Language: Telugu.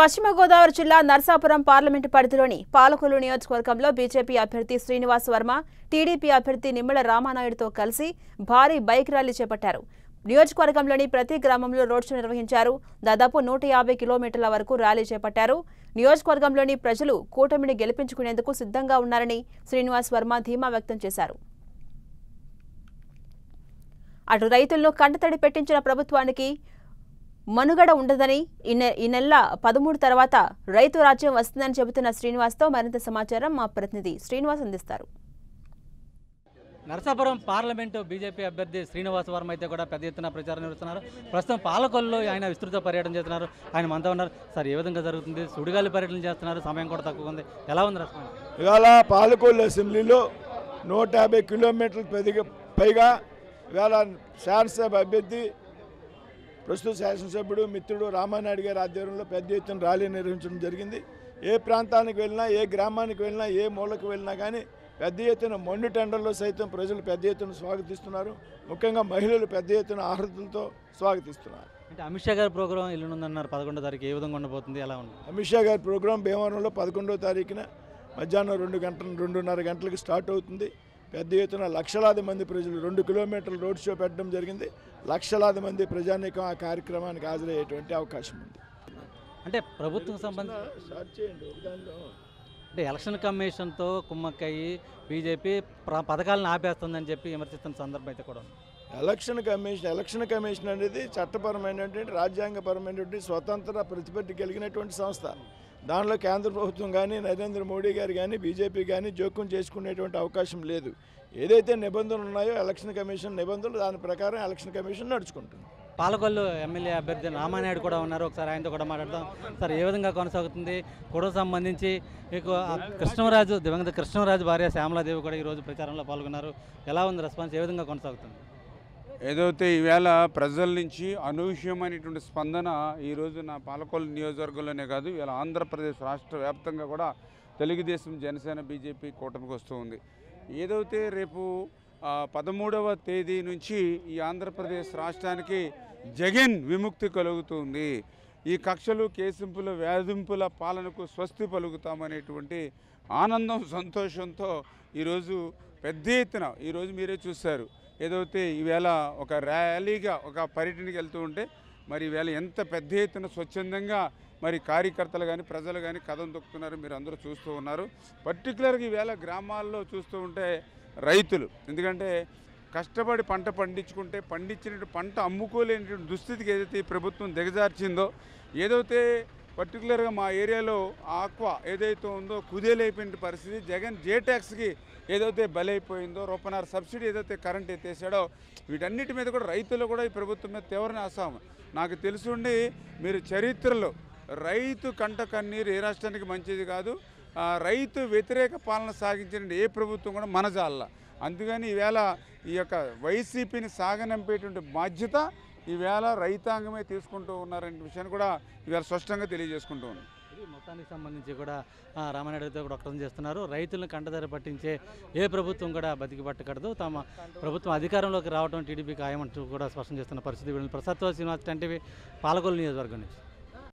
పశ్చిమ గోదావరి జిల్లా నర్సాపురం పార్లమెంటు పరిధిలోని పాలకొల్లు నియోజకవర్గంలో బీజేపీ అభ్యర్థి శ్రీనివాస్ వర్మ, టీడీపీ అభ్యర్థి నిమ్మల రామానాయుడుతో కలిసి భారీ బైక్ ర్యాలీ చేపట్టారు. నియోజకవర్గంలోని ప్రతి గ్రామంలో రోడ్ షో నిర్వహించారు. దాదాపు 150 కిలోమీటర్ల వరకు ర్యాలీ చేపట్టారు. నియోజకవర్గంలోని ప్రజలు కూటమిని గెలిపించుకునేందుకు సిద్ధంగా ఉన్నారని శ్రీనివాస్ వర్మ ధీమా వ్యక్తం చేశారు. అటు రైతులను కంటతడి పెట్టించిన ప్రభుత్వానికి మనుగడ ఉండదని, ఈ నెల 13 తర్వాత రైతు రాజ్యం వస్తుందని చెబుతున్న శ్రీనివాస్తో మరింత సమాచారం మా ప్రతినిధి శ్రీనివాస్ అందిస్తారు. నరసాపురం పార్లమెంటు బీజేపీ అభ్యర్థి శ్రీనివాస్ వర్మ అయితే కూడా పెద్ద ఎత్తున ప్రచారం నిర్వహిస్తున్నారు. ప్రస్తుతం పాలకొల్లులో ఆయన విస్తృత పర్యటన చేస్తున్నారు. ఆయన మనతో ఉన్నారు. సార్, ఏ విధంగా జరుగుతుంది? సుడిగాలి పర్యటన చేస్తున్నారు, సమయం కూడా తక్కువ ఉంది, ఎలా ఉంది రెస్పాన్స్? ఇవాళ పాలకొల్లు అసెంబ్లీలో 150 కిలోమీటర్ల పైగా ఇవాళ శాసనసభ అభ్యర్థి ప్రస్తుత శాసనసభ్యుడు మిత్రుడు రామానాయుడు గారి ఆధ్వర్యంలో పెద్ద ఎత్తున ర్యాలీ నిర్వహించడం జరిగింది. ఏ ప్రాంతానికి వెళ్ళినా, ఏ గ్రామానికి వెళ్ళినా, ఏ మూలకు వెళ్ళినా కానీ పెద్ద ఎత్తున మొండి టెండర్లో సైతం ప్రజలు పెద్ద ఎత్తున స్వాగతిస్తున్నారు. ముఖ్యంగా మహిళలు పెద్ద ఎత్తున ఆహ్లాదంతో స్వాగతిస్తున్నారు. అంటే అమిత్ షా గారి ప్రోగ్రాం ఎల్లుందన్నారు, 11వ తారీఖు ఏ విధంగా ఉండబోతుంది, ఎలా ఉంది? అమిత్ షా గారి ప్రోగ్రాం భీమవరంలో 11వ తారీఖున మధ్యాహ్నం 2:30 గంటలకు స్టార్ట్ అవుతుంది. పెద్ద ఎత్తున లక్షలాది మంది ప్రజలు 2 కిలోమీటర్ల రోడ్ షో పెట్టడం జరిగింది. లక్షలాది మంది ప్రజానీకం ఆ కార్యక్రమానికి హాజరయ్యేటువంటి అవకాశం ఉంది. అంటే ప్రభుత్వం సంబంధించి అంటే ఎలక్షన్ కమిషన్తో కుమ్మక్కయ్యి బీజేపీ పథకాలను ఆపేస్తుందని చెప్పి విమర్శిస్తున్న సందర్భం అయితే కూడా ఉంది. ఎలక్షన్ కమిషన్ అనేది చట్టపరమైనటువంటి, రాజ్యాంగపరమైనటువంటి స్వతంత్ర ప్రతిపత్తి కలిగినటువంటి సంస్థ. దానిలో కేంద్ర ప్రభుత్వం కానీ, నరేంద్ర మోడీ గారు కానీ, బీజేపీ కానీ జోక్యం చేసుకునేటువంటి అవకాశం లేదు. ఏదైతే నిబంధనలు ఉన్నాయో ఎలక్షన్ కమిషన్ నిబంధనలు, దాని ప్రకారం ఎలక్షన్ కమిషన్ నడుచుకుంటుంది. పాలకొల్లు ఎమ్మెల్యే అభ్యర్థి రామానాయుడు కూడా ఉన్నారు. ఒకసారి ఆయనతో కూడా మాట్లాడదాం. సార్, ఏ విధంగా కొనసాగుతుంది? కూడా సంబంధించి మీకు కృష్ణరాజు, దివంగత కృష్ణరాజు భార్య శ్యామలాదేవి కూడా ఈరోజు ప్రచారంలో పాల్గొన్నారు. ఎలా ఉంది రెస్పాన్స్? ఏ విధంగా కొనసాగుతుంది? ఏదైతే ఈవేళ ప్రజల నుంచి అనూహ్యమైనటువంటి స్పందన ఈరోజు నా పాలకొల్లు నియోజకవర్గంలోనే కాదు, ఇవాళ ఆంధ్రప్రదేశ్ రాష్ట్ర వ్యాప్తంగా కూడా తెలుగుదేశం, జనసేన, బీజేపీ కూటమికి వస్తూ ఉంది. ఏదైతే రేపు 13వ తేదీ నుంచి ఈ ఆంధ్రప్రదేశ్ రాష్ట్రానికి జగన్ విముక్తి కలుగుతుంది. ఈ కక్షలు, కేసింపుల, వేధింపుల పాలనకు స్వస్తి పలుకుతామనేటువంటి ఆనందం, సంతోషంతో ఈరోజు పెద్ద ఎత్తున ఈరోజు మీరే చూశారు. ఏదైతే ఈవేళ ఒక ర్యాలీగా ఒక పర్యటనకి వెళ్తూ ఉంటే మరి ఈవేళ ఎంత పెద్ద ఎత్తున స్వచ్ఛందంగా మరి కార్యకర్తలు కానీ, ప్రజలు కానీ కథం తొక్కుతున్నారు, మీరు అందరూ చూస్తూ ఉన్నారు. పర్టికులర్గా ఈవేళ గ్రామాల్లో చూస్తూ ఉంటే రైతులు, ఎందుకంటే కష్టపడి పంట పండించుకుంటే పండించిన పంట అమ్ముకోలేనటువంటి దుస్థితికి ఏదైతే ఈ ప్రభుత్వం దిగజార్చిందో, ఏదైతే పర్టికులర్గా మా ఏరియాలో ఆక్వా ఏదైతే ఉందో కుదేలైపోయిన పరిస్థితి, జగన్ జే ట్యాక్స్కి ఏదైతే బలైపోయిందో, రూపాయన్నర సబ్సిడీ ఏదైతే కరెంట్ ఎత్తేసాడో, వీటన్నిటి మీద కూడా రైతులు కూడా ఈ ప్రభుత్వం మీద తీవ్రమైన అసహనం. నాకు తెలుసుండి మీరు చరిత్రలో రైతు కంట కన్నీరు ఏ రాష్ట్రానికి మంచిది కాదు, రైతు వ్యతిరేక పాలన సాగించిన ఏ ప్రభుత్వం కూడా మనజాల. అందుకని ఈవేళ ఈ యొక్క వైసీపీని సాగనంపేటువంటి బాధ్యత ఈవేళ రైతాంగమే తీసుకుంటూ ఉన్నారనే విషయాన్ని కూడా ఈవేళ స్పష్టంగా తెలియజేసుకుంటూ ఉన్నాం. మొత్తానికి సంబంధించి కూడా రామానాయుడుతో కూడా వ్యక్తం చేస్తున్నారు. రైతులను కంటధర పట్టించే ఏ ప్రభుత్వం కూడా బతికి పట్టకూడదు, తమ ప్రభుత్వం అధికారంలోకి రావడం టీడీపీ ఖాయమంటూ కూడా స్పష్టం చేస్తున్న పరిస్థితి. ప్రసాద్ శ్రీనివాస్, టీవీ, పాలకొల్లు నియోజకవర్గం నుంచి.